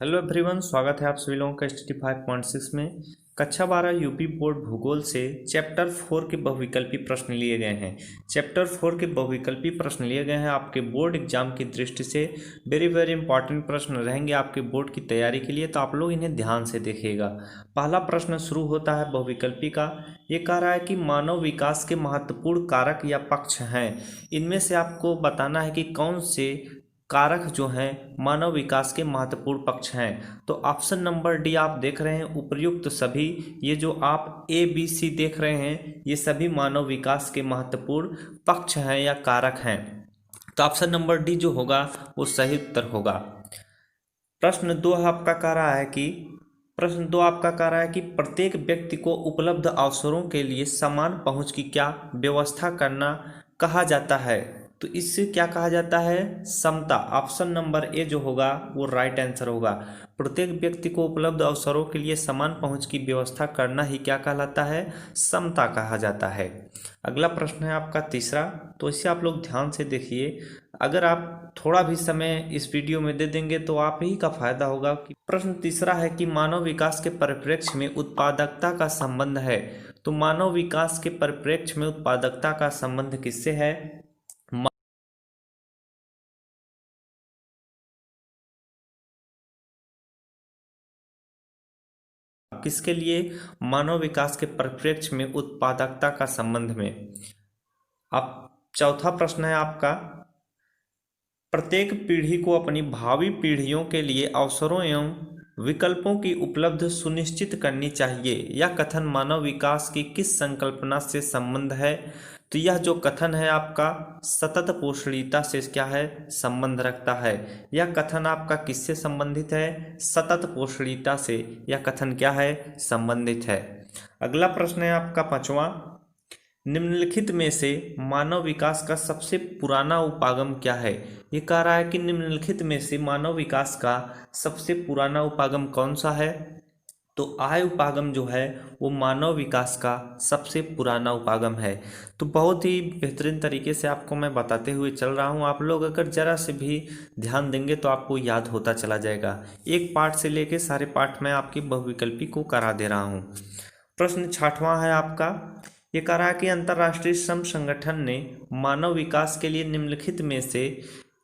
Hello everyone, स्वागत है आप सभी लोगों का स्टडी 5.6 में। कक्षा 12 यूपी बोर्ड भूगोल से चैप्टर 4 के बहुविकल्पी प्रश्न लिए गए हैं। चैप्टर 4 के बहुविकल्पी प्रश्न लिए गए हैं आपके बोर्ड एग्जाम की दृष्टि से वेरी वेरी इंपॉर्टेंट प्रश्न रहेंगे आपके बोर्ड की तैयारी के लिए, तो आप लोग इन्हें ध्यान से देखिएगा। पहला प्रश्न शुरू होता है बहुविकल्पी का। ये कह रहा है कि मानव विकास के महत्वपूर्ण कारक या पक्ष हैं। इनमें से आपको बताना है कि कौन से कारक जो हैं मानव विकास के महत्वपूर्ण पक्ष हैं। तो ऑप्शन नंबर डी आप देख रहे हैं, उपर्युक्त सभी, ये जो आप ए बी सी देख रहे हैं ये सभी मानव विकास के महत्वपूर्ण पक्ष हैं या कारक हैं। तो ऑप्शन नंबर डी जो होगा वो सही उत्तर होगा। प्रश्न दो आपका कह रहा है कि प्रत्येक व्यक्ति को उपलब्ध अवसरों के लिए समान पहुंच की क्या व्यवस्था करना कहा जाता है। तो इससे क्या कहा जाता है, समता। ऑप्शन नंबर ए जो होगा वो राइट आंसर होगा। प्रत्येक व्यक्ति को उपलब्ध अवसरों के लिए समान पहुंच की व्यवस्था करना ही क्या कहलाता है, समता कहा जाता है। अगला प्रश्न है आपका तीसरा, तो इसे आप लोग ध्यान से देखिए। अगर आप थोड़ा भी समय इस वीडियो में दे देंगे तो आप ही का फायदा होगा। कि प्रश्न तीसरा है कि मानव विकास के परिप्रेक्ष्य में उत्पादकता का संबंध है। तो मानव विकास के परिप्रेक्ष्य में उत्पादकता का संबंध किससे है, किसके लिए, मानव विकास के परिप्रेक्ष्य में उत्पादकता का संबंध में। अब चौथा प्रश्न है आपका, प्रत्येक पीढ़ी को अपनी भावी पीढ़ियों के लिए अवसरों एवं विकल्पों की उपलब्ध सुनिश्चित करनी चाहिए। यह कथन मानव विकास की किस संकल्पना से संबंध है। तो यह जो कथन है आपका सतत पोषणीयता से क्या है, संबंध रखता है। यह कथन आपका किससे संबंधित है, सतत पोषणीयता से यह कथन क्या है, संबंधित है। अगला प्रश्न है आपका पांचवा, निम्नलिखित में से मानव विकास का सबसे पुराना उपागम क्या है। ये कह रहा है कि निम्नलिखित में से मानव विकास का सबसे पुराना उपागम कौन सा है। तो आय उपागम जो है वो मानव विकास का सबसे पुराना उपागम है। तो बहुत ही बेहतरीन तरीके से आपको मैं बताते हुए चल रहा हूँ। आप लोग अगर जरा से भी ध्यान देंगे तो आपको याद होता चला जाएगा। एक पार्ट से लेके सारे पार्ट में आपकी बहुविकल्पी को करा दे रहा हूँ। प्रश्न छठवां है आपका, ये कह रहा है कि अंतर्राष्ट्रीय श्रम संगठन ने मानव विकास के लिए निम्नलिखित में से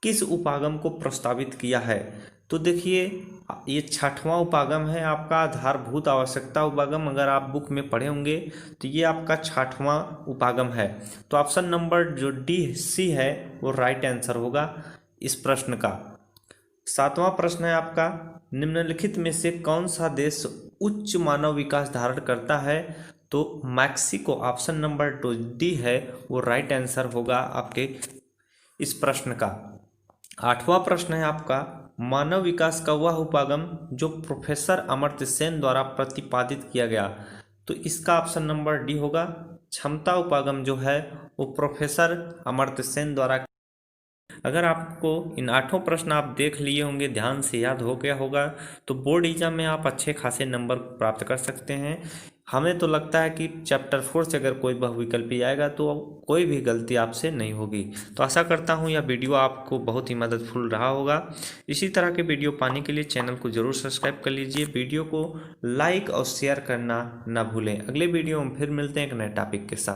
किस उपागम को प्रस्तावित किया है। तो देखिए ये छठवां उपागम है आपका आधारभूत आवश्यकता उपागम। अगर आप बुक में पढ़े होंगे तो ये आपका छठवां उपागम है। तो ऑप्शन नंबर जो डी सी है वो राइट आंसर होगा इस प्रश्न का। सातवां प्रश्न है आपका, निम्नलिखित में से कौन सा देश उच्च मानव विकास धारण करता है। तो मैक्सिको, ऑप्शन नंबर डी है वो राइट आंसर होगा आपके इस प्रश्न का। आठवां प्रश्न है आपका, मानव विकास का वह उपागम जो प्रोफेसर अमर्त्य सेन द्वारा प्रतिपादित किया गया। तो इसका ऑप्शन नंबर डी होगा। क्षमता उपागम जो है वो प्रोफेसर अमर्त्य सेन द्वारा। अगर आपको इन आठों प्रश्न आप देख लिए होंगे, ध्यान से याद हो गया होगा, तो बोर्ड एग्जाम में आप अच्छे खासे नंबर प्राप्त कर सकते हैं। हमें तो लगता है कि चैप्टर 4 से अगर कोई बहुविकल्पी आएगा तो कोई भी गलती आपसे नहीं होगी। तो आशा करता हूँ यह वीडियो आपको बहुत ही मददफुल रहा होगा। इसी तरह के वीडियो पाने के लिए चैनल को जरूर सब्सक्राइब कर लीजिए, वीडियो को लाइक और शेयर करना ना भूलें। अगले वीडियो में फिर मिलते हैं एक नए टॉपिक के साथ।